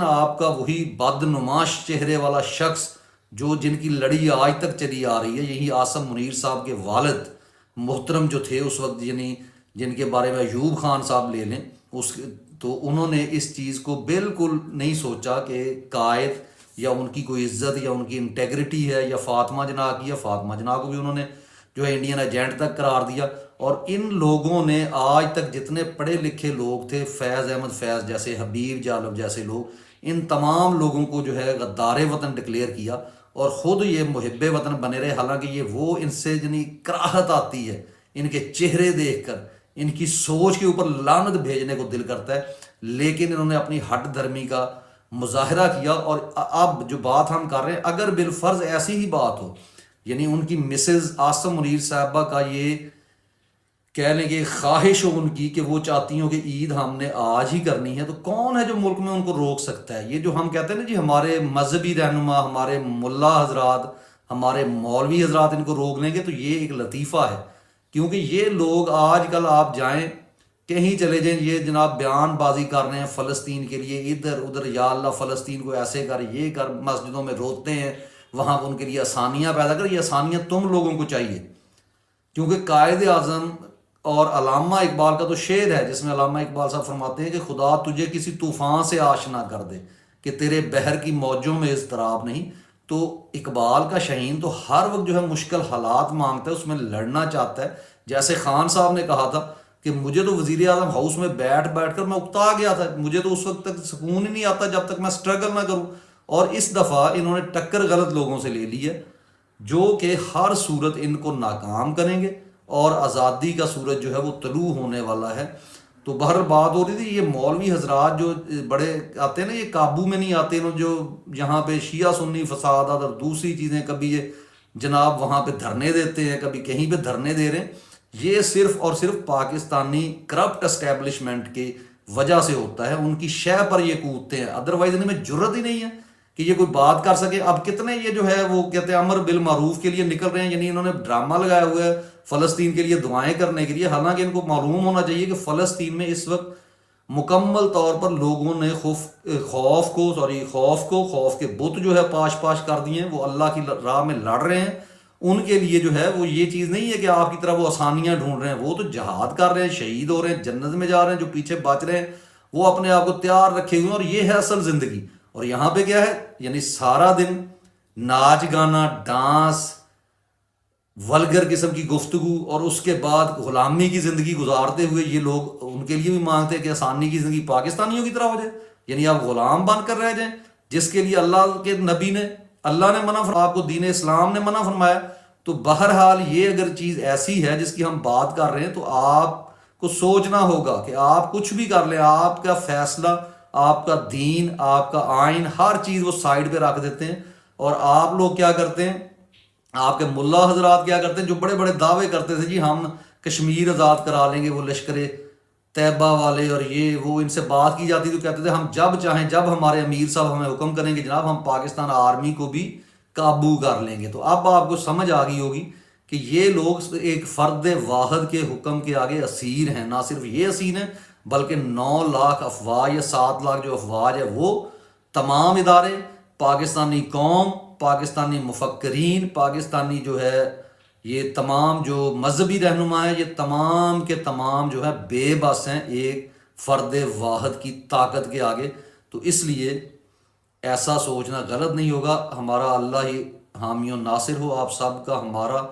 آپ کا وہی بد نماش چہرے والا شخص جن کی لڑی آج تک چلی آ رہی ہے، یہی عاصم منیر صاحب کے والد محترم جو تھے اس وقت، یعنی جن کے بارے میں ایوب خان صاحب لے لیں، تو انہوں نے اس چیز کو بالکل نہیں سوچا کہ قائد یا ان کی کوئی عزت یا ان کی انٹیگریٹی ہے، یا فاطمہ جناح کی، یا فاطمہ جناح کو بھی انہوں نے جو ہے انڈین ایجنٹ تک قرار دیا۔ اور ان لوگوں نے آج تک جتنے پڑھے لکھے لوگ تھے، فیض احمد فیض جیسے، حبیب جالب جیسے لوگ، ان تمام لوگوں کو جو ہے غدار وطن ڈکلیئر کیا، اور خود یہ محب وطن بنے رہے۔ حالانکہ یہ وہ ان سے جنی کراہت آتی ہے ان کے چہرے دیکھ کر، ان کی سوچ کے اوپر لعنت بھیجنے کو دل کرتا ہے، لیکن انہوں نے اپنی ہٹ دھرمی کا مظاہرہ کیا۔ اور اب جو بات ہم کر رہے ہیں، اگر بالفرض ایسی ہی بات ہو، یعنی ان کی مسز عاصم منیر صاحبہ کا یہ کہہ لیں کہ خواہش ہو ان کی کہ وہ چاہتی ہوں کہ عید ہم نے آج ہی کرنی ہے، تو کون ہے جو ملک میں ان کو روک سکتا ہے؟ یہ جو ہم کہتے ہیں نا جی، ہمارے مذہبی رہنما، ہمارے ملا حضرات، ہمارے مولوی حضرات ان کو روک لیں گے، تو یہ ایک لطیفہ ہے۔ کیونکہ یہ لوگ آج کل آپ جائیں کہیں چلے جائیں، یہ جناب بیان بازی کر رہے ہیں فلسطین کے لیے، ادھر ادھر، یا اللہ فلسطین کو ایسے کر، یہ کر، مسجدوں میں روتے ہیں، وہاں ان کے لیے آسانیاں پیدا کر۔ یہ آسانیاں تم لوگوں کو چاہیے، کیونکہ قائد اعظم اور علامہ اقبال کا تو شعر ہے جس میں علامہ اقبال صاحب فرماتے ہیں کہ خدا تجھے کسی طوفان سے آشنا کر دے کہ تیرے بحر کی موجوں میں اضطراب نہیں۔ تو اقبال کا شہین تو ہر وقت جو ہے مشکل حالات مانگتا ہے، اس میں لڑنا چاہتا ہے۔ جیسے خان صاحب نے کہا تھا کہ مجھے تو وزیر اعظم ہاؤس میں بیٹھ کر میں اکتا گیا تھا، مجھے تو اس وقت تک سکون ہی نہیں آتا جب تک میں سٹرگل نہ کروں۔ اور اس دفعہ انہوں نے ٹکر غلط لوگوں سے لے لی ہے، جو کہ ہر صورت ان کو ناکام کریں گے، اور آزادی کا سورج جو ہے وہ طلوع ہونے والا ہے۔ تو بہر بات ہو رہی تھی، یہ مولوی حضرات جو بڑے آتے ہیں نا، یہ قابو میں نہیں آتے، جو یہاں پہ شیعہ سنی فسادات اور دوسری چیزیں، کبھی یہ جناب وہاں پہ دھرنے دیتے ہیں، کبھی کہیں پہ دھرنے دے رہے ہیں، یہ صرف اور صرف پاکستانی کرپٹ اسٹیبلشمنٹ کی وجہ سے ہوتا ہے۔ ان کی شہ پر یہ کودتے ہیں، ادروائز ان میں جرت ہی نہیں ہے کہ یہ کوئی بات کر سکے۔ اب کتنے یہ جو ہے وہ کہتے ہیں امر بالمعروف کے لیے نکل رہے ہیں، یعنی انہوں نے ڈرامہ لگایا ہوا ہے فلسطین کے لیے دعائیں کرنے کے لیے، حالانکہ ان کو معلوم ہونا چاہیے کہ فلسطین میں اس وقت مکمل طور پر لوگوں نے خوف کے بت جو ہے پاش کر دیے ہیں، وہ اللہ کی راہ میں لڑ رہے ہیں۔ ان کے لیے جو ہے وہ یہ چیز نہیں ہے کہ آپ کی طرح وہ آسانیاں ڈھونڈ رہے ہیں، وہ تو جہاد کر رہے ہیں، شہید ہو رہے ہیں، جنت میں جا رہے ہیں۔ جو پیچھے بچ رہے ہیں وہ اپنے آپ کو تیار رکھے ہوئے ہیں، اور یہ ہے اصل زندگی۔ اور یہاں پہ کیا ہے، یعنی سارا دن ناچ گانا، ڈانس، ولگر قسم کی گفتگو، اور اس کے بعد غلامی کی زندگی گزارتے ہوئے یہ لوگ ان کے لیے بھی مانگتے ہیں کہ آسانی کی زندگی پاکستانیوں کی طرح ہو جائے، یعنی آپ غلام بن کر رہ جائیں، جس کے لیے اللہ کے نبی نے، اللہ نے منع فرمایا، آپ کو دین اسلام نے منع فرمایا۔ تو بہرحال یہ اگر چیز ایسی ہے جس کی ہم بات کر رہے ہیں، تو آپ کو سوچنا ہوگا کہ آپ کچھ بھی کر لیں، آپ کا فیصلہ، آپ کا دین، آپ کا آئین، ہر چیز وہ سائڈ پہ رکھ دیتے ہیں، اور آپ لوگ کیا کرتے ہیں، آپ کے ملا حضرات کیا کرتے ہیں، جو بڑے بڑے دعوے کرتے تھے جی ہم کشمیر آزاد کرا لیں گے، وہ لشکر طیبہ والے، اور یہ وہ، ان سے بات کی جاتی تو کہتے تھے ہم جب چاہیں، جب ہمارے امیر صاحب ہمیں حکم کریں گے جناب، ہم پاکستان آرمی کو بھی قابو کر لیں گے۔ تو اب آپ کو سمجھ آ گئی ہوگی کہ یہ لوگ ایک فرد واحد کے حکم کے آگے اسیر ہیں۔ نہ صرف یہ اسیر ہیں، بلکہ 9 لاکھ افواج یا 7 لاکھ جو افواج ہے، وہ تمام ادارے، پاکستانی قوم، پاکستانی مفکرین، پاکستانی جو ہے یہ تمام جو مذہبی رہنما ہیں، یہ تمام کے تمام جو ہے بے بس ہیں ایک فرد واحد کی طاقت کے آگے۔ تو اس لیے ایسا سوچنا غلط نہیں ہوگا۔ ہمارا اللہ ہی حامی و ناصر ہو آپ سب کا، ہمارا